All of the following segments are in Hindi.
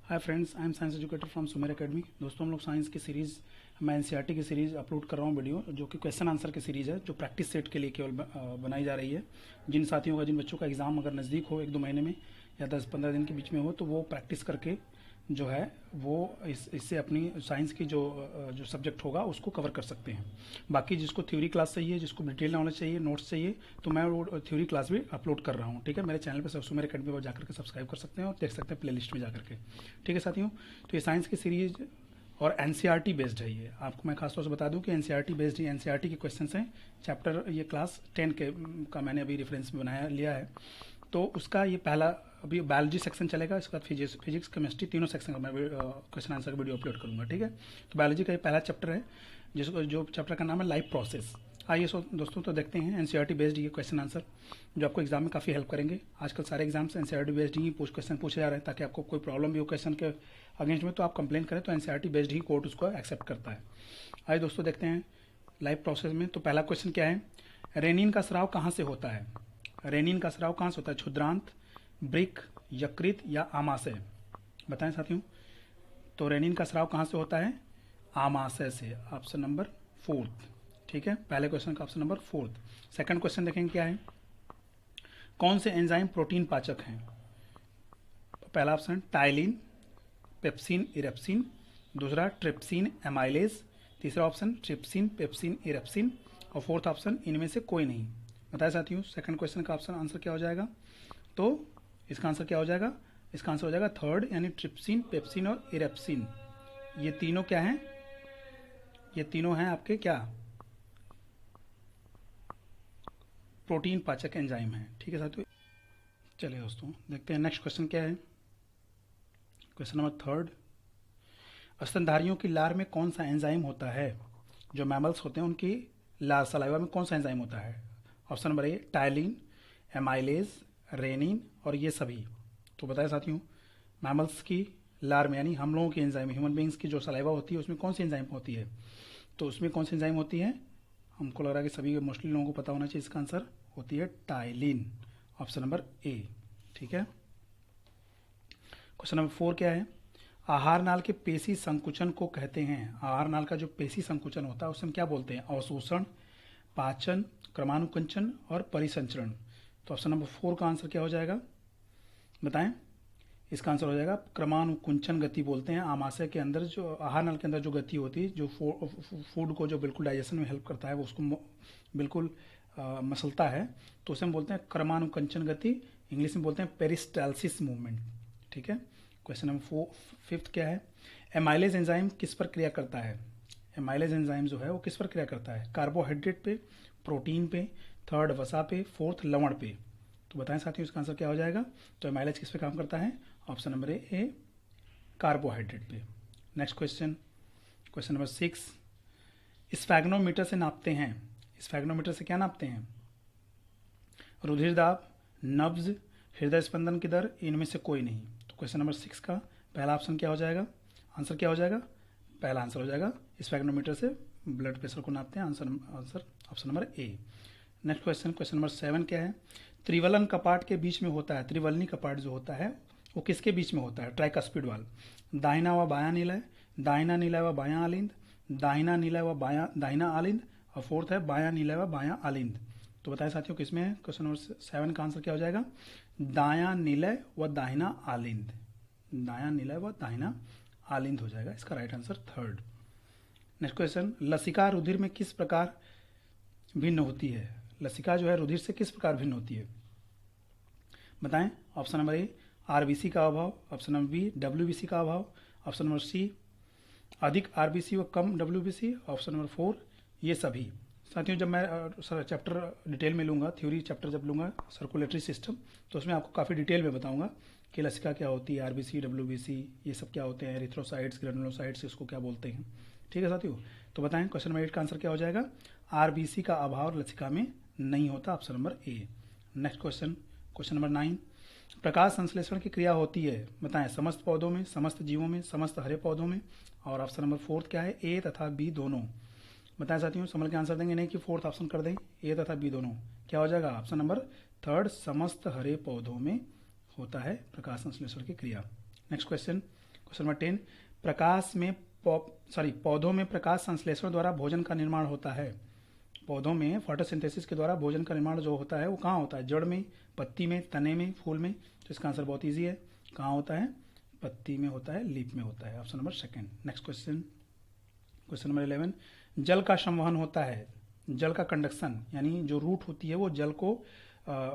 Hi friends, I am science educator from Sumer academy. दोस्तों, हम लोग साइंस की सीरीज़, मैं एनसीईआरटी की सीरीज़ अपलोड कर रहा हूँ वीडियो, जो कि क्वेश्चन आंसर की सीरीज़ है, जो प्रैक्टिस सेट के लिए केवल बनाई जा रही है। जिन साथियों का, जिन बच्चों का एग्ज़ाम अगर नज़दीक हो, 1-2 महीने में या 10-15 दिन के बीच में हो, तो वो प्रैक्टिस करके जो है वो इससे अपनी साइंस की जो सब्जेक्ट होगा उसको कवर कर सकते हैं। बाकी जिसको थ्योरी क्लास चाहिए, जिसको डिटेल नॉलेज चाहिए, नोट्स चाहिए, तो मैं वो थ्योरी क्लास भी अपलोड कर रहा हूँ। ठीक है, मेरे चैनल पर सुमेर एकेडमी पर जाकर के सब्सक्राइब कर सकते हैं और देख सकते हैं प्लेलिस्ट में जाकर के। ठीक है साथियों, तो ये साइंस की सीरीज और एनसीईआरटी बेस्ड है। ये आपको मैं खासतौर से बता दूं कि एनसीईआरटी बेस्ड ही, एनसीईआरटी के क्वेश्चंस हैं। चैप्टर ये क्लास 10 का मैंने अभी रेफरेंस में बनाया लिया है। तो उसका ये पहला अभी बायोलॉजी सेक्शन चलेगा, इसके बाद फिजिक्स केमिस्ट्री, तीनों सेक्शन का मैं क्वेश्चन आंसर का वीडियो अपलोड करूंगा। ठीक है, तो बायोलॉजी का ये पहला चैप्टर है, जिसको जो चैप्टर का नाम है लाइफ प्रोसेस। आइए दोस्तों, तो देखते हैं एनसीईआरटी बेस्ड ये क्वेश्चन आंसर, जो आपको एग्जाम में काफ़ी हेल्प करेंगे। आजकल सारे एग्जाम्स एनसीईआरटी बेस्ड ही क्वेश्चन पूछे जा रहे हैं, ताकि आपको कोई प्रॉब्लम भी हो क्वेश्चन के अगेंस्ट में, तो आप कंप्लेन करें तो एनसीईआरटी बेस्ड ही कोर्ट उसको एक्सेप्ट करता है। आइए दोस्तों, देखते हैं लाइफ प्रोसेस में। तो पहला क्वेश्चन क्या है, रेनिन का स्राव कहाँ से होता है? रेनिन का स्राव कहाँ से होता है? क्षुद्रांत, ब्रिक, यकृत या आमाशय? बताएं साथियों। तो रेनिन का स्राव कहाँ से होता है? आमाशय से। Option number 4। ठीक है, पहले क्वेश्चन का ऑप्शन नंबर 4। सेकंड क्वेश्चन देखेंगे क्या है, कौन से एंजाइम प्रोटीन पाचक हैं? पहला ऑप्शन टाइलिन, पेप्सिन, इरेप्सिन। दूसरा ट्रिप्सिन, एमाइलेज। तीसरा ऑप्शन ट्रिप्सिन, पेप्सिन, इरेप्सिन। और फोर्थ ऑप्शन इनमें से कोई नहीं। बताए साथियों, सेकंड क्वेश्चन का ऑप्शन आंसर क्या हो जाएगा? तो इसका आंसर क्या हो जाएगा? इसका आंसर हो जाएगा थर्ड, यानी ट्रिप्सिन, पेप्सिन और इरेप्सिन। ये तीनों क्या हैं? ये तीनों हैं आपके क्या? प्रोटीन पाचक एंजाइम है। ठीक है साथियों, चलिए दोस्तों देखते हैं नेक्स्ट क्वेश्चन क्या है। क्वेश्चन नंबर 3, स्तनधारियों की लार में कौन सा एंजाइम होता है? जो मैमल्स होते हैं उनकी लार, सलाइवा में कौन सा एंजाइम होता है? Option number A ptyalin, amylase, rennin और ये सभी। तो बताएं साथियों, मैमल्स की लार में, यानी हम लोगों की एंजाइम, ह्यूमन बींग्स की जो सलाइवा होती है, उसमें कौन सी एंजाइम होती है? तो उसमें कौन सी एंजाइम होती है? हमको लग रहा है कि सभी मोस्टली लोगों को पता होना चाहिए। इसका आंसर होती है टाइलिन, ऑप्शन नंबर ए। ठीक है, क्वेश्चन नंबर 4 क्या है, आहार नाल के पेशी संकुचन को कहते हैं। आहार नाल का जो पेशी संकुचन होता है उसे हम क्या बोलते हैं? अवशोषण, पाचन, क्रमानुकुंचन और परिसंचरण। तो ऑप्शन नंबर 4 का आंसर क्या हो जाएगा? बताएं। इसका आंसर हो जाएगा क्रमानुकुंचन गति बोलते हैं। आमाशय के अंदर, जो आहार नाल के अंदर जो गति होती है, जो फूड को जो बिल्कुल डाइजेशन में हेल्प करता है, वो उसको बिल्कुल मसलता है, तो उसे हम बोलते हैं क्रमानुकुंचन गति। इंग्लिश में बोलते हैं पेरिस्टालसिस मूवमेंट। ठीक है, क्वेश्चन नंबर 5 क्या है, एमाइलेज एंजाइम किस पर क्रिया करता है? एमाइलेज एंजाइम जो है वो किस पर क्रिया करता है? कार्बोहाइड्रेट पे, प्रोटीन पे, थर्ड वसा पे, फोर्थ लवण पे। तो बताएं साथियों, इसका आंसर क्या हो जाएगा? तो एमाइलेज किस पे काम करता है? ऑप्शन नंबर ए कार्बोहाइड्रेट पे। नेक्स्ट क्वेश्चन, क्वेश्चन नंबर 6, स्फैग्नोमीटर से नापते हैं। स्फैग्नोमीटर से क्या नापते हैं? रुधिर दाब, नब्ज, हृदय स्पंदन की दर, इनमें से कोई नहीं। तो क्वेश्चन नंबर 6 का पहला ऑप्शन क्या हो जाएगा? आंसर क्या हो जाएगा? पहला आंसर हो जाएगा स्फैग्नोमीटर से ब्लड प्रेशर को नापते हैं। आंसर ऑप्शन नंबर ए। नेक्स्ट क्वेश्चन, क्वेश्चन नंबर 7 क्या है, त्रिवलन कपाट के बीच में होता है। त्रिवलनी कपाट जो होता है वो किसके बीच में होता है? ट्राइकस्पिड वाल। दाहिना व बायां निलय, दाहिना निलय व बायां आलिंद, दाहिना निलय व बायां दाहिना आलिंद, और फोर्थ है बायां निलय व बायां आलिंद। तो बताएं साथियों, किसमें है? क्वेश्चन नंबर 7 का आंसर क्या हो जाएगा? दायां निलय व दाहिना आलिंद। दायां निलय व दाहिना आलिंद हो जाएगा इसका right answer, third. Next question, लसिका रुधिर में किस प्रकार भिन्न होती है? लसिका जो है रुधिर से किस प्रकार भिन्न होती है? बताएं। ऑप्शन नंबर ए आरबीसी का अभाव, ऑप्शन नंबर बी डब्ल्यूबीसी का अभाव, ऑप्शन नंबर सी अधिक आरबीसी व कम डब्ल्यूबीसी, ऑप्शन नंबर 4 ये सभी। साथियों, जब मैं चैप्टर डिटेल में लूँगा, थ्योरी चैप्टर जब लूँगा सर्कुलेटरी सिस्टम, तो उसमें आपको काफ़ी डिटेल में बताऊँगा कि लसिका क्या होती है, आरबीसी, डब्ल्यूबीसी ये सब क्या होते हैं, एरिथ्रोसाइट्स, ग्रेनुलोसाइट्स इसको क्या बोलते हैं। ठीक है साथियों, तो बताएं क्वेश्चन नंबर 8 का आंसर क्या हो जाएगा? आरबीसी का अभाव लसिका में नहीं होता, ऑप्शन नंबर ए। नेक्स्ट क्वेश्चन, क्वेश्चन नंबर 9, प्रकाश संश्लेषण की क्रिया होती है। बताएं, समस्त पौधों में, समस्त जीवों में, समस्त हरे पौधों में, और ऑप्शन नंबर 4 क्या है? ए तथा बी दोनों। बताएं साथियों, संभल के आंसर देंगे, नहीं कि फोर्थ ऑप्शन कर दें, ए तथा बी दोनों। क्या हो जाएगा? ऑप्शन नंबर 3 समस्त हरे पौधों में होता है प्रकाश संश्लेषण की क्रिया। नेक्स्ट क्वेश्चन, क्वेश्चन नंबर 10, प्रकाश में पौधों में प्रकाश संश्लेषण द्वारा भोजन का निर्माण होता है। पौधों में फोटोसिंथेसिस के द्वारा भोजन का निर्माण जो होता है वो कहाँ होता है? जड़ में, पत्ती में, तने में, फूल में। तो इसका आंसर बहुत ईजी है, कहाँ होता है? पत्ती में होता है, लीफ में होता है। Option number second. Next question, question number 11, जल का संवहन होता है। जल का कंडक्शन यानी जो रूट होती है वो जल को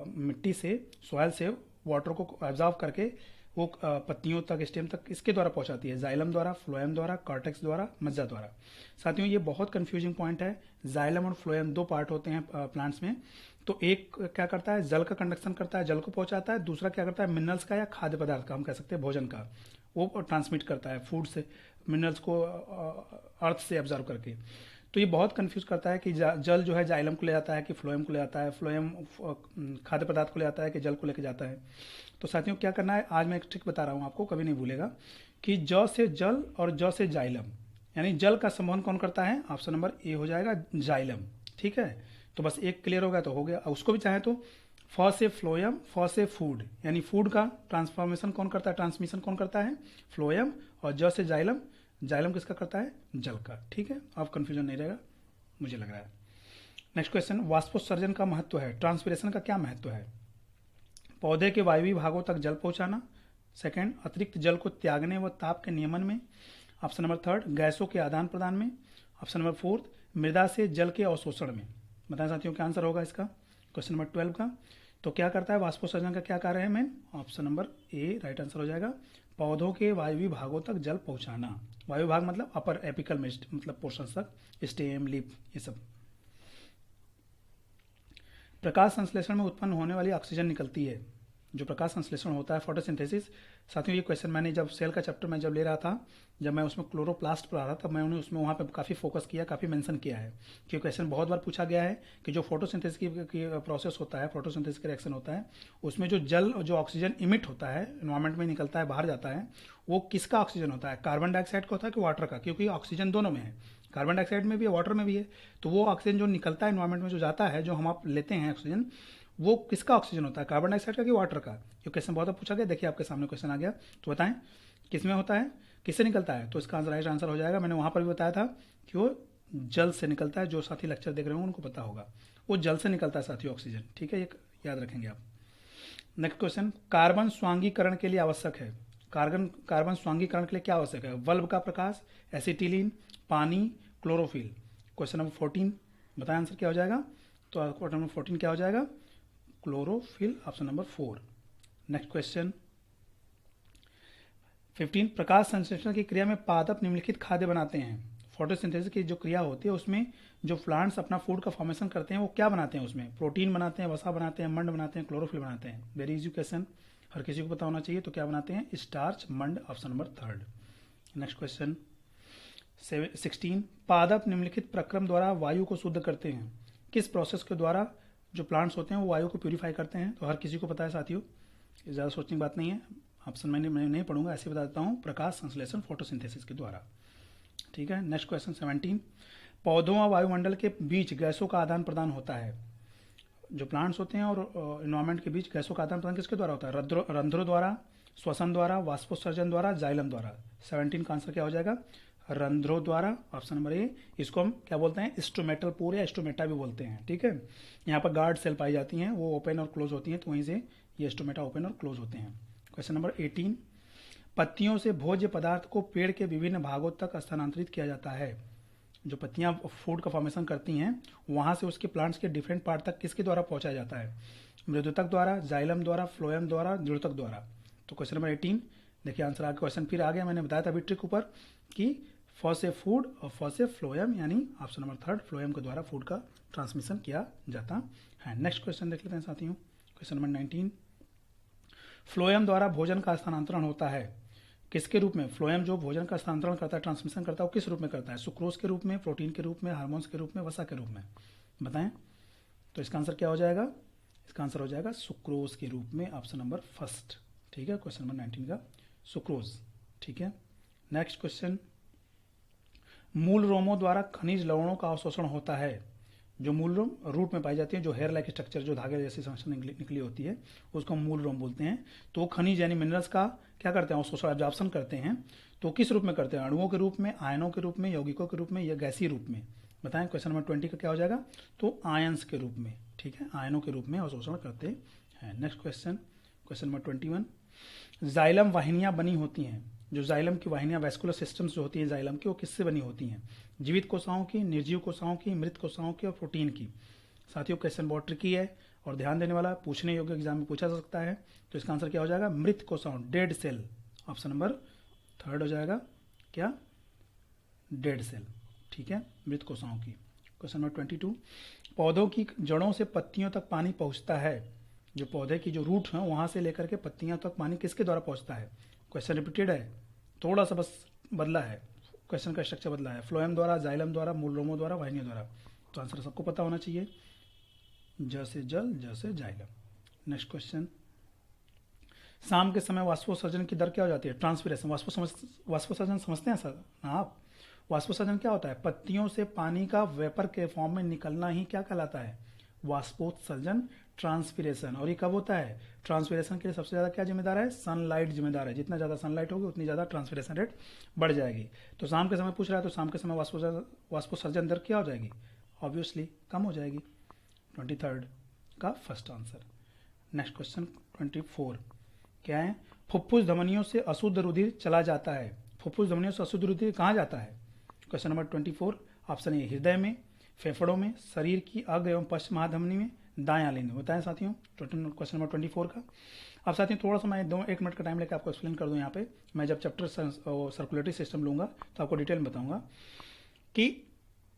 मिट्टी से, सॉयल से वाटर को एब्जॉर्व करके वो पत्तियों तक, स्टेम तक इसके द्वारा पहुंचाती है। जाइलम द्वारा, फ्लोएम द्वारा, कॉर्टेक्स द्वारा, मज्जा द्वारा। साथियों ये बहुत कंफ्यूजिंग पॉइंट है। जाइलम और फ्लोएम दो पार्ट होते हैं प्लांट्स में। तो एक क्या करता है? जल का कंडक्शन करता है, जल को पहुंचाता है। दूसरा क्या करता है? मिनरल्स का या खाद्य पदार्थ का, हम कह सकते हैं भोजन का, वो ट्रांसमिट करता है फूड से, मिनरल्स को अर्थ से एब्जॉर्व करके। तो ये बहुत कंफ्यूज करता है कि जल जो है जाइलम को ले जाता है कि फ्लोएम को ले जाता है, फ्लोएम खाद्य पदार्थ को ले जाता है कि जल को लेके जाता है। तो साथियों क्या करना है, आज मैं एक ट्रिक बता रहा हूँ आपको, कभी नहीं भूलेगा, कि ज से जल और ज से जाइलम, यानी जल का संवहन कौन करता है? ऑप्शन नंबर ए हो जाएगा, जाइलम। ठीक है, तो बस एक क्लियर हो गया तो हो गया। उसको भी चाहे तो फ से फ्लोएम, फ से फूड, यानी फूड का ट्रांसफॉर्मेशन कौन करता है, ट्रांसमिशन कौन करता है? फ्लोएम। और ज से जाइलम, जाइलम किसका करता है? जल का। ठीक है, अब कंफ्यूजन नहीं रहेगा मुझे लग रहा है। नेक्स्ट क्वेश्चन, वाष्पोत्सर्जन का महत्व है, ट्रांसपिरेशन का क्या महत्व है? पौधे के वायवीय भागों तक जल पहुंचाना। सेकंड, अतिरिक्त जल को त्यागने व ताप के नियमन में। ऑप्शन नंबर थर्ड, गैसों के आदान प्रदान में। ऑप्शन नंबर फोर्थ, मृदा से जल के अवशोषण में। बताएं साथियों क्या आंसर होगा इसका, क्वेश्चन नंबर 12 का। तो क्या करता है वाष्पोत्सर्जन का, क्या कार्य है मेन? ऑप्शन नंबर ए राइट आंसर हो जाएगा, पौधों के वायवीय भागों तक जल पहुंचाना। वायु भाग मतलब अपर एपिकल में, मतलब पोर्शन तक, स्टेम, लीफ, ये सब। प्रकाश संश्लेषण में उत्पन्न होने वाली ऑक्सीजन निकलती है। जो प्रकाश संश्लेषण होता है, फोटोसिंथेसिस। साथियों ये क्वेश्चन मैंने जब सेल का चैप्टर में जब ले रहा था, जब मैं उसमें क्लोरोप्लास्ट पढ़ा रहा था, तब मैंने उसमें वहाँ पे काफ़ी फोकस किया, काफ़ी मेंशन किया है कि क्वेश्चन बहुत बार पूछा गया है कि जो फोटोसिंथेसिस की प्रोसेस होता है, फोटोसिंथेसिस का रिएक्शन होता है, उसमें जो जल, जो ऑक्सीजन इमिट होता है, एनवायरमेंट में निकलता है, बाहर जाता है, वो किसका ऑक्सीजन होता है? कार्बन डाइऑक्साइड का होता है कि वाटर का? क्योंकि ऑक्सीजन दोनों में है, कार्बन डाइऑक्साइड में भी है, वाटर में भी है। तो वो ऑक्सीजन जो निकलता है एनवायरमेंट में, जो जाता है, जो हम आप लेते हैं ऑक्सीजन, वो किसका ऑक्सीजन होता है? कार्बन डाइऑक्साइड का कि वाटर का? ये क्वेश्चन बहुत पूछा गया। देखिए आपके सामने क्वेश्चन आ गया, तो बताएं किस में होता है, किससे निकलता है? तो इसका राइट आंसर हो जाएगा, मैंने वहां पर भी बताया था कि वो जल से निकलता है। जो साथी लेक्चर देख रहे होंगे उनको पता होगा, वो जल से निकलता है साथी ऑक्सीजन। ठीक है, ये याद रखेंगे आप। नेक्स्ट क्वेश्चन, कार्बन स्वांगीकरण के लिए आवश्यक है। कार्बन स्वांगीकरण के लिए क्या आवश्यक है? बल्ब का प्रकाश, एसिटिलीन, पानी, क्लोरोफिल। क्वेश्चन नंबर 14 बताएं आंसर क्या हो जाएगा? तो क्वेश्चन नंबर 14 क्या हो जाएगा? Chlorophyll, option number 4। Next question 15, प्रकाश संश्लेषण की क्रिया में पादप निम्नलिखित खाद्य बनाते हैं। फोटोसिंथेसिस की जो क्रिया होती है उसमें जो प्लांट्स अपना फूड का फॉर्मेशन करते हैं वो क्या बनाते हैं? उसमें प्रोटीन बनाते हैं, वसा बनाते हैं, मंड बनाते हैं, क्लोरोफिल बनाते हैं। वेरी इजी क्वेश्चन, हर किसी को पता होना चाहिए। तो क्या बनाते हैं? स्टार्च, मंड, ऑप्शन नंबर 3। नेक्स्ट क्वेश्चन 16, पादप निम्नलिखित प्रक्रम द्वारा वायु को शुद्ध करते हैं। किस प्रोसेस के द्वारा जो प्लांट्स होते हैं वो वायु को प्यूरिफाई करते हैं? तो हर किसी को पता है साथियों, ज़्यादा सोचने की बात नहीं है। ऑप्शन मैं नहीं पढ़ूंगा, ऐसे बता देता हूँ, प्रकाश संश्लेषण, फोटोसिंथेसिस के द्वारा। ठीक है, नेक्स्ट क्वेश्चन 17, पौधों और वायुमंडल के बीच गैसों का आदान प्रदान होता है। जो प्लांट्स होते हैं और इन्वायरमेंट के बीच गैसों का आदान प्रदान किसके द्वारा होता है? रंध्रों द्वारा, श्वसन द्वारा, वाष्पोत्सर्जन द्वारा, जाइलम द्वारा। 17 का आंसर क्या हो जाएगा? रंध्रों द्वारा, ऑप्शन नंबर ए। इसको हम क्या बोलते हैं? स्टोमेटल पोर या स्टोमेटा भी बोलते हैं। ठीक है, यहाँ पर गार्ड सेल पाई जाती हैं, वो ओपन और क्लोज होती हैं, तो वहीं से ये स्टोमेटा ओपन और क्लोज होते हैं। क्वेश्चन नंबर 18, पत्तियों से भोज्य पदार्थ को पेड़ के विभिन्न भागों तक स्थानांतरित किया जाता है। जो पत्तियां फूड का फॉर्मेशन करती हैं वहां से उसके प्लांट्स के डिफरेंट पार्ट तक किसके द्वारा पहुंचाया जाता है? मृदुतक द्वारा, जाइलम द्वारा, फ्लोएम द्वारा, दृढ़तक द्वारा। तो क्वेश्चन नंबर 18 देखिए आंसर आ, क्वेश्चन फिर आ गया। मैंने बताया था अभी ट्रिक ऊपर कि फ से फूड और फ से फ्लोएम, यानी ऑप्शन नंबर 3 फ्लोएम के द्वारा फूड का ट्रांसमिशन किया जाता है। नेक्स्ट क्वेश्चन देख लेते हैं साथियों, क्वेश्चन नंबर 19, फ्लोएम द्वारा भोजन का स्थानांतरण होता है। किसके रूप में? फ्लोएम जो भोजन का स्थानांतरण करता है, ट्रांसमिशन करता है, वो किस रूप में करता है? सुक्रोज के रूप में, प्रोटीन के रूप में, हार्मोन्स के रूप में, वसा के रूप में? बताएं। तो इसका आंसर क्या हो जाएगा? इसका आंसर हो जाएगा सुक्रोज के रूप में, ऑप्शन नंबर फर्स्ट। ठीक है, क्वेश्चन नंबर 19 का सुक्रोज। ठीक है, नेक्स्ट क्वेश्चन, मूल रोमों द्वारा खनिज लवणों का अवशोषण होता है। जो मूल रोम रूट में पाई जाती है, जो हेयर लाइक स्ट्रक्चर, जो धागे जैसी संरचना निकली होती है, उसको मूल रोम बोलते हैं। तो वो खनिज यानी मिनरल्स का क्या करते हैं, अवशोषण एब्जॉर्प्शन करते हैं, तो किस रूप में करते हैं, अणुओं के रूप में, आयनों के रूप में, यौगिकों के रूप में या गैसीय रूप में? बताएं। क्वेश्चन नंबर 20 का क्या हो जाएगा, तो आयंस के रूप में, ठीक है, आयनों के रूप में अवशोषण करते हैं। Next question, question number 21, xylem वाहिनियां बनी होती हैं, जो जाइलम की वाहिनियां, वैस्कुलर सिस्टम्स जो होती हैं जाइलम की, वो किससे बनी होती हैं? जीवित कोशिकाओं की, निर्जीव कोशिकाओं की, मृत कोशिकाओं की और प्रोटीन की। साथियों क्वेश्चन बहुत ट्रिकी है और ध्यान देने वाला, पूछने योग्य, एग्जाम में पूछा जा सकता है। तो इसका आंसर क्या हो जाएगा, मृत कोशिकाओं, डेड सेल। ऑप्शन नंबर 3 हो जाएगा क्या, डेड सेल, ठीक है, मृत कोशिकाओं की। क्वेश्चन नंबर 22, पौधों की जड़ों से पत्तियों तक पानी पहुंचता है, जो पौधे की जो रूट है वहां से लेकर के पत्तियां तक पानी किसके द्वारा पहुंचता है? क्वेश्चन रिपीटेड है, थोड़ा सा बस बदला है, क्वेश्चन का स्ट्रक्चर बदला है, फ्लोएम द्वारा, जाइलम द्वारा, मूलरोमो द्वारा, वाहिनियों द्वारा। तो आंसर सबको पता होना चाहिए, ज से जल, ज से जाइलम। नेक्स्ट क्वेश्चन, शाम के समय वाष्पोत्सर्जन की दर क्या हो जाती है, ट्रांसपिरेशन। वाष्पोत्सर्जन समझते हैं सर आप? वाष्पोत्सर्जन क्या होता है, पत्तियों से पानी का वेपर के फॉर्म में निकलना ही क्या कहलाता है, वाष्पोत्सर्जन, ट्रांसपिरेशन। और ये कब होता है, ट्रांसपिरेशन के लिए सबसे ज्यादा क्या जिम्मेदार है, सनलाइट जिम्मेदार है। जितना ज्यादा सनलाइट होगी उतनी ज्यादा ट्रांसपिरेशन रेट बढ़ जाएगी। तो शाम के समय पूछ रहा है, तो शाम के समय वाष्पोत्सर्जन दर क्या हो जाएगी, ऑब्वियसली कम हो जाएगी। 23rd का फर्स्ट आंसर। नेक्स्ट क्वेश्चन 24 क्या है, फुफ्फुस धमनियों से अशुद्ध रुधिर चला जाता है, फुफ्फुस धमनियों से अशुद्ध रुधिर कहाँ जाता है? क्वेश्चन नंबर 24, ऑप्शन ए हृदय में, फेफड़ों में, शरीर की अग्र एवं पश्चिम महाधमनी में, दाएं लिंग में। बताएं साथियों क्वेश्चन नंबर 24 का। अब साथियों थोड़ा सा मैं 1 मिनट का टाइम लेकर आपको एक्सप्लेन कर दूं। यहाँ पे मैं जब चैप्टर सर्कुलेटरी सिस्टम लूंगा तो आपको डिटेल में बताऊंगा कि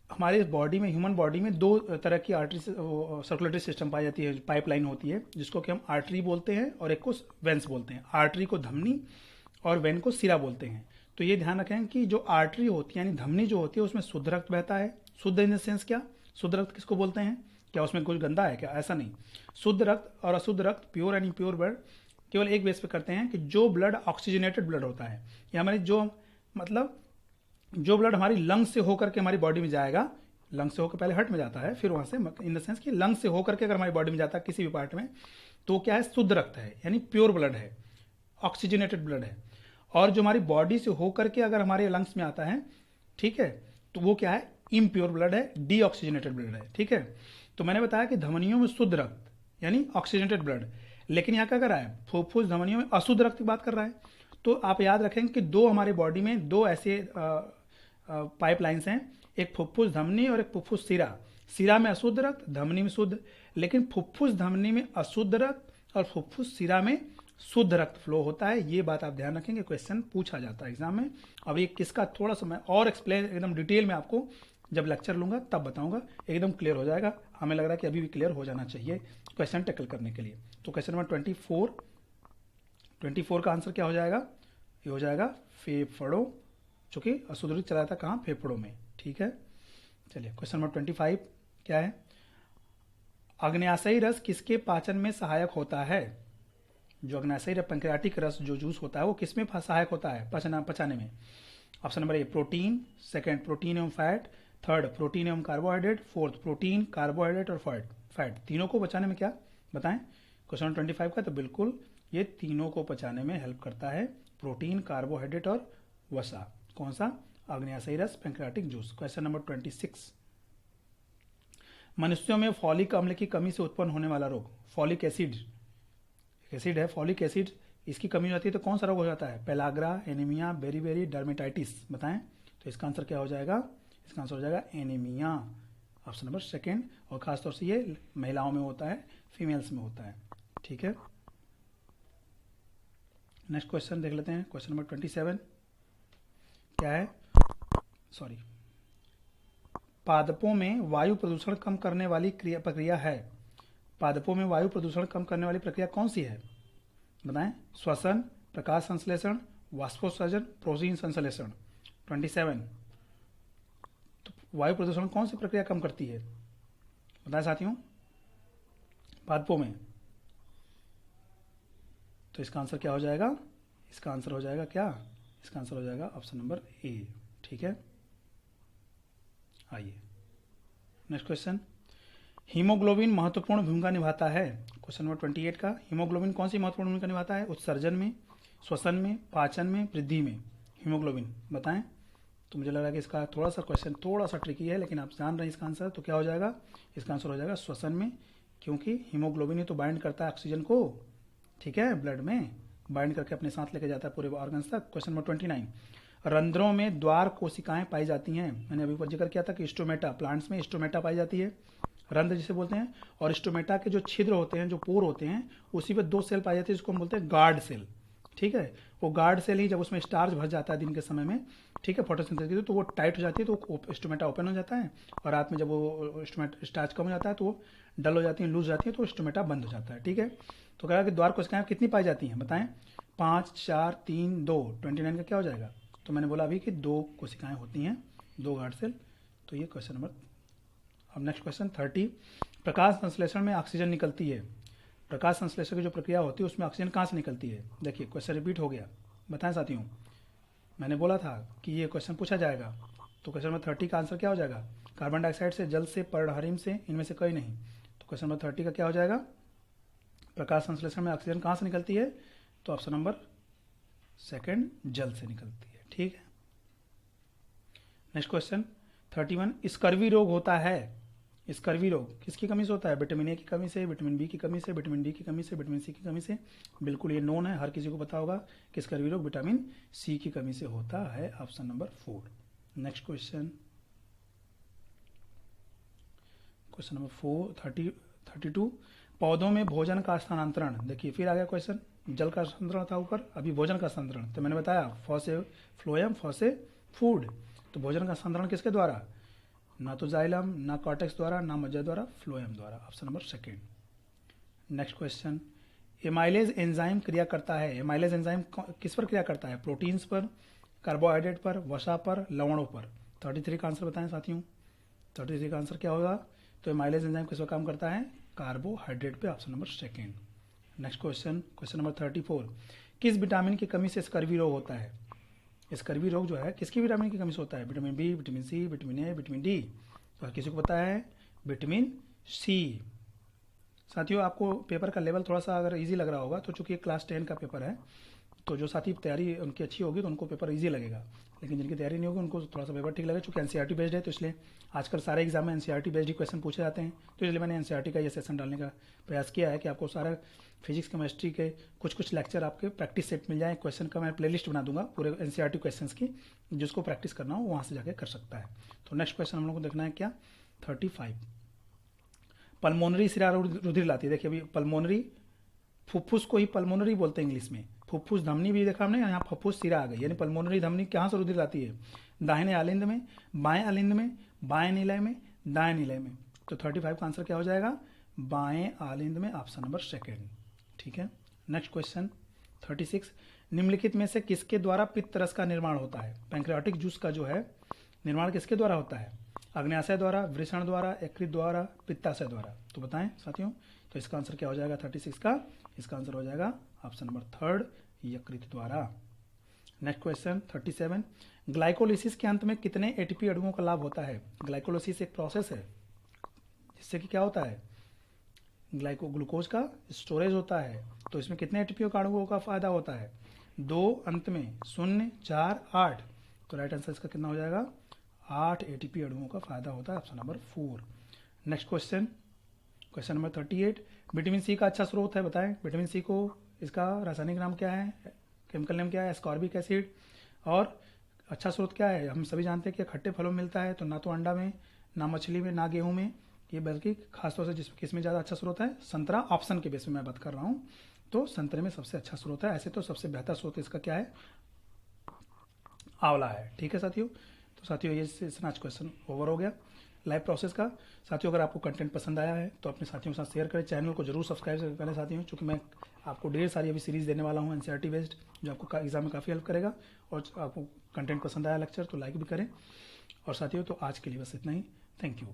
हमारे बॉडी में, ह्यूमन बॉडी में 2 तरह की आर्टरी सर्कुलेटरी सिस्टम पाई जाती है, पाइपलाइन होती है, जिसको कि हम आर्टरी बोलते हैं और एक को वेंस बोलते हैं। आर्टरी को धमनी और वेन को सिरा बोलते हैं। तो ये ध्यान रखें कि जो आर्टरी होती है यानी धमनी जो होती है उसमें शुद्ध रक्त बहता है। शुद्ध इन द सेंस क्या, शुद्ध रक्त किसको बोलते हैं, क्या उसमें कुछ गंदा है क्या, ऐसा नहीं। शुद्ध रक्त और अशुद्ध रक्त, प्योर एंड इम्प्योर ब्लड, केवल एक बेस पे करते हैं कि जो ब्लड ऑक्सीजनेटेड ब्लड होता है, या हमारी जो मतलब जो ब्लड हमारी लंग से होकर के हमारी बॉडी में जाएगा, लंग से होकर पहले हार्ट में जाता है, फिर वहां से, इन द सेंस कि लंग से होकर के अगर हमारी बॉडी में जाता है किसी भी पार्ट में, तो क्या है, शुद्ध रक्त है, यानी प्योर ब्लड है, ऑक्सीजनेटेड ब्लड है। और जो हमारी बॉडी से होकर के अगर हमारे लंग्स में आता है, ठीक है, तो वो क्या है, इम्प्योर ब्लड है, डीऑक्सीजनेटेड ब्लड है, ठीक है। तो मैंने बताया कि धमनियों में शुद्ध रक्त यानी ऑक्सीजनेटेड ब्लड, लेकिन यहाँ क्या कर रहा है, फुफ्फुस धमनियों में अशुद्ध रक्त की बात कर रहा है। तो आप याद रखेंगे कि 2 हमारे बॉडी में 2 ऐसे पाइपलाइंस हैं, एक फुफ्फुस धमनी और एक फुफ्फुस सिरा। सिरा में अशुद्ध रक्त, धमनी में शुद्ध, लेकिन फुफ्फुस धमनी में अशुद्ध रक्त और फुफ्फुस सिरा में शुद्ध रक्त फ्लो होता है। ये बात आप ध्यान रखेंगे, क्वेश्चन पूछा जाता है एग्जाम में। अब ये किसका थोड़ा सा मैं और एक्सप्लेन एकदम डिटेल में आपको जब लेक्चर लूंगा तब बताऊंगा, एकदम क्लियर हो जाएगा। हमें लग रहा है कि अभी भी क्लियर हो जाना चाहिए क्वेश्चन टैकल करने के लिए। तो क्वेश्चन नंबर 24 का आंसर क्या हो जाएगा, ये हो जाएगा फेफड़ों, चूंकि अशुद्ध रक्त चला जाता कहाँ, फेफड़ों में, ठीक है। चलिए क्वेश्चन नंबर 25 क्या है, अग्न्याशयी रस किसके पाचन में सहायक होता है? जो अग्न्याशयी रस, पैंक्रियाटिक रस जो जूस होता है वो किसमें सहायक होता है पचाने में? ऑप्शन नंबर ए प्रोटीन, सेकंड प्रोटीन एवं फैट, थर्ड प्रोटीन एवं कार्बोहाइड्रेट, फोर्थ प्रोटीन, कार्बोहाइड्रेट और फैट। तीनों को पचाने में क्या बताएं? क्वेश्चन नंबर 25 का तो बिल्कुल ये तीनों को पचाने में हेल्प करता है, प्रोटीन, कार्बोहाइड्रेट और वसा। कौन सा? अग्न्याशयी रस, पैंक्रियाटिक जूस। क्वेश्चन नंबर 26, मनुष्यों में फॉलिक अम्ल की कमी से उत्पन्न होने वाला रोग, फॉलिक एसिड है, फॉलिक एसिड, इसकी कमी हो जाती है तो कौन सा रोग हो जाता है? Pellagra, anaemia, beriberi, dermatitis. बताएं तो इसका आंसर क्या हो जाएगा? इसका आंसर हो जाएगा एनीमिया, ऑप्शन नंबर सेकंड। और खासतौर से ये महिलाओं में होता है, फीमेल्स में होता है, ठीक है। नेक्स्ट क्वेश्चन देख लेते हैं, क्वेश्चन नंबर 27 क्या है, सॉरी, पादपों में वायु प्रदूषण कम करने वाली प्रक्रिया है, पादपों में वायु प्रदूषण कम करने वाली प्रक्रिया कौन सी है? बताएं, श्वसन, प्रकाश संश्लेषण, वाष्पोत्सर्जन, प्रोटीन संश्लेषण। 27, तो वायु प्रदूषण कौन सी प्रक्रिया कम करती है? बताएं साथियों, पादपों में। तो इसका आंसर क्या हो जाएगा? इसका आंसर हो जाएगा क्या? इसका आंसर हो जाएगा ऑप्शन नंबर ए, ठीक है। आइए नेक्स्ट क्वेश्चन, हीमोग्लोबिन महत्वपूर्ण भूमिका निभाता है। क्वेश्चन नंबर 28 का, हीमोग्लोबिन कौन सी महत्वपूर्ण भूमिका निभाता है? उत्सर्जन में, श्वसन में, पाचन में, वृद्धि में, हीमोग्लोबिन बताएं। तो मुझे लग रहा है कि इसका थोड़ा सा क्वेश्चन थोड़ा सा ट्रिकी है, लेकिन आप जान रहे हैं इसका आंसर। तो क्या हो जाएगा, इसका आंसर हो जाएगा श्वसन में, क्योंकि हीमोग्लोबिन ही तो बाइंड करता है ऑक्सीजन को, ठीक है, ब्लड में बाइंड करके अपने साथ लेके जाता है पूरे ऑर्गन्स तक। क्वेश्चन नंबर 29, रंध्रों में द्वार कोशिकाएं पाई जाती हैं। मैंने अभी जिक्र किया था कि स्टोमेटा, प्लांट्स में स्टोमेटा पाई जाती है, रंध्र जिसे बोलते हैं। और स्टोमेटा के जो छिद्र होते हैं, जो पोर होते हैं, उसी पे 2 सेल पाई जाती है, जिसको हम बोलते हैं गार्ड सेल, ठीक है। वो गार्ड सेल ही जब उसमें स्टार्च भर जाता है दिन के समय में, ठीक है, फोटोसिंथेसिस की, तो वो टाइट हो जाती है, तो स्टोमेटा ओपन हो जाता है। और रात में जब वो स्टार्च कम हो जाता है तो वो डल हो जाती है, लूज जाती है, तो स्टोमेटा बंद हो जाता है, ठीक है। तो कह रहा है कि द्वार कोशिकाएं कितनी पाई जाती हैं, बताएं। 5, 4, 3, 2, 29 का क्या हो जाएगा। तो मैंने बोला अभी कि 2 कोशिकाएं होती हैं, 2 गार्ड सेल। तो ये क्वेश्चन नंबर। अब नेक्स्ट क्वेश्चन 30, प्रकाश संश्लेषण में ऑक्सीजन निकलती है। प्रकाश संश्लेषण की जो प्रक्रिया होती है उसमें ऑक्सीजन कहाँ से निकलती है। देखिए क्वेश्चन रिपीट हो गया, बताएं साथियों। मैंने बोला था कि ये क्वेश्चन पूछा जाएगा। तो क्वेश्चन नंबर 30 का आंसर क्या हो जाएगा, कार्बन डाइऑक्साइड से, जल से, पर्णहरिम से, इनमें से कोई नहीं। तो क्वेश्चन नंबर 30 का क्या हो जाएगा, प्रकाश संश्लेषण में ऑक्सीजन कहाँ से निकलती है। तो ऑप्शन नंबर सेकंड, जल से निकलती है, ठीक है। नेक्स्ट क्वेश्चन 31, स्कर्वी रोग होता है। स्कर्वी रोग किसकी कमी से होता है, विटामिन ए की कमी से, विटामिन बी की कमी से, विटामिन डी की कमी से, विटामिन सी की कमी से। बिल्कुल ये नोन है, हर किसी को पता होगा कि स्कर्वी रोग विटामिन सी की कमी से होता है। Option number 4। Next question, question number 32, पौधों में भोजन का स्थानांतरण। देखिए फिर आ गया क्वेश्चन, जल का स्थानांतरण था ऊपर, अभी भोजन का स्थानांतरण। तो मैंने बताया फॉसे फ्लोएम, फॉसे फूड। तो भोजन का स्थानांतरण किसके द्वारा, ना तो जाइलम, ना कॉर्टेक्स द्वारा, ना मज्जा द्वारा, फ्लोएम द्वारा। Option number second. Next question, amylase enzyme क्रिया करता है। एमाइलेज एंजाइम किस पर क्रिया करता है, प्रोटीन्स पर, कार्बोहाइड्रेट पर, वसा पर, लवणों पर। 33 का आंसर बताएं साथियों। 33 का आंसर क्या होगा। तो एमाइलेज एंजाइम किस पर काम करता है, कार्बोहाइड्रेट पे। Option number second. Next question, question number 34, किस विटामिन की कमी से स्कर्वी रोग होता है। स्कर्वी रोग जो है किसकी विटामिन की कमी से होता है, vitamin B, vitamin C, vitamin A, vitamin D. तो किसी को पता है, विटामिन सी। साथियों आपको पेपर का लेवल थोड़ा सा अगर इजी लग रहा होगा, तो चूंकि क्लास 10 का पेपर है, तो जो साथी तैयारी उनकी अच्छी होगी तो उनको पेपर इजी लगेगा, लेकिन जिनकी तैयारी नहीं होगी उनको थोड़ा सा पेपर ठीक लगेगा। चूंकि एनसीईआरटी बेस्ड है, तो इसलिए आजकल सारे एग्जाम में एनसीईआरटी बेस्ड ही क्वेश्चन पूछे जाते हैं। तो इसलिए मैंने एनसीईआरटी का ये सेशन डालने का प्रयास किया है कि आपको सारा फिजिक्स केमिस्ट्री के कुछ लेक्चर आपके प्रैक्टिस सेट मिल जाए। क्वेश्चन का मैं प्लेलिस्ट बना दूंगा पूरे एनसीईआरटी क्वेश्चंस की, जिसको प्रैक्टिस करना हो वहाँ से जाके कर सकता है। तो नेक्स्ट क्वेश्चन हम लोग को देखना है क्या, 35, पल्मोनरी सिरा रुधिर लाती है। देखिए अभी पल्मोनरी, फुफ्फुस को ही पल्मोनरी बोलते हैं इंग्लिश में। फुफ्फुस धमनी भी देखा हमने, यहाँ फुफ्फुस सिरा आ गई, यानी पल्मोनरी धमनी कहाँ से रुधिर लाती है, दाहिने आलिंद में, बाएं आलिंद में, बाएं निलय में, दाएं निलय में। तो 35 का आंसर क्या हो जाएगा, बाएं आलिंद में। ऑप्शन नंबर सेकंड, ठीक है। नेक्स्ट क्वेश्चन 36, निम्नलिखित में से किसके द्वारा पित्त रस का निर्माण होता है। पैंक्रियाटिक जूस का जो है निर्माण किसके द्वारा होता है, अग्न्याशय द्वारा, वृषण द्वारा, यकृत द्वारा, पित्ताशय द्वारा। तो बताएं साथियों। तो इसका आंसर क्या हो जाएगा 36 का, इसका आंसर हो जाएगा ऑप्शन नंबर 3, यकृत द्वारा। नेक्स्ट क्वेश्चन 37, ग्लाइकोलिसिस के अंत में कितने एटीपी अणुओं का लाभ होता है। ग्लाइकोलिसिस एक प्रोसेस है जिससे कि क्या होता है, ग्लूकोज का स्टोरेज होता है। तो इसमें कितने एटीपी अणुओं का फायदा होता है, 2, अंत में 0, 4, 8। तो राइट आंसर इसका कितना हो जाएगा, 8 एटीपी अणुओं का फायदा होता है। Option number 4। Next question, question number 38, vitamin C का अच्छा स्रोत है, बताएं। विटामिन सी को इसका रासायनिक नाम क्या है, केमिकल नेम क्या है, एस्कॉर्बिक एसिड। और अच्छा स्रोत क्या है, हम सभी जानते हैं कि खट्टे फलों में मिलता है। तो ना तो अंडा में, ना मछली में, ना गेहूं में, ये बल्कि खासतौर से किसमें ज़्यादा अच्छा स्रोत है, संतरा। ऑप्शन के बेस में मैं बात कर रहा हूँ, तो संतरे में सबसे अच्छा स्रोत है। ऐसे तो सबसे बेहतर स्रोत इसका क्या है, आंवला है, ठीक है साथियों। तो साथियों ये आज क्वेश्चन ओवर हो गया लाइव प्रोसेस का। साथियों अगर आपको कंटेंट पसंद आया है तो अपने साथियों के साथ शेयर करें, चैनल को जरूर सब्सक्राइब करें साथियों, क्योंकि मैं आपको ढेर सारी अभी सीरीज देने वाला हूँ एनसीईआरटी बेस्ड, जो आपको एग्जाम में काफ़ी हेल्प करेगा। और आपको कंटेंट पसंद आया लेक्चर तो लाइक भी करें। और साथियों तो आज के लिए बस इतना ही, थैंक यू।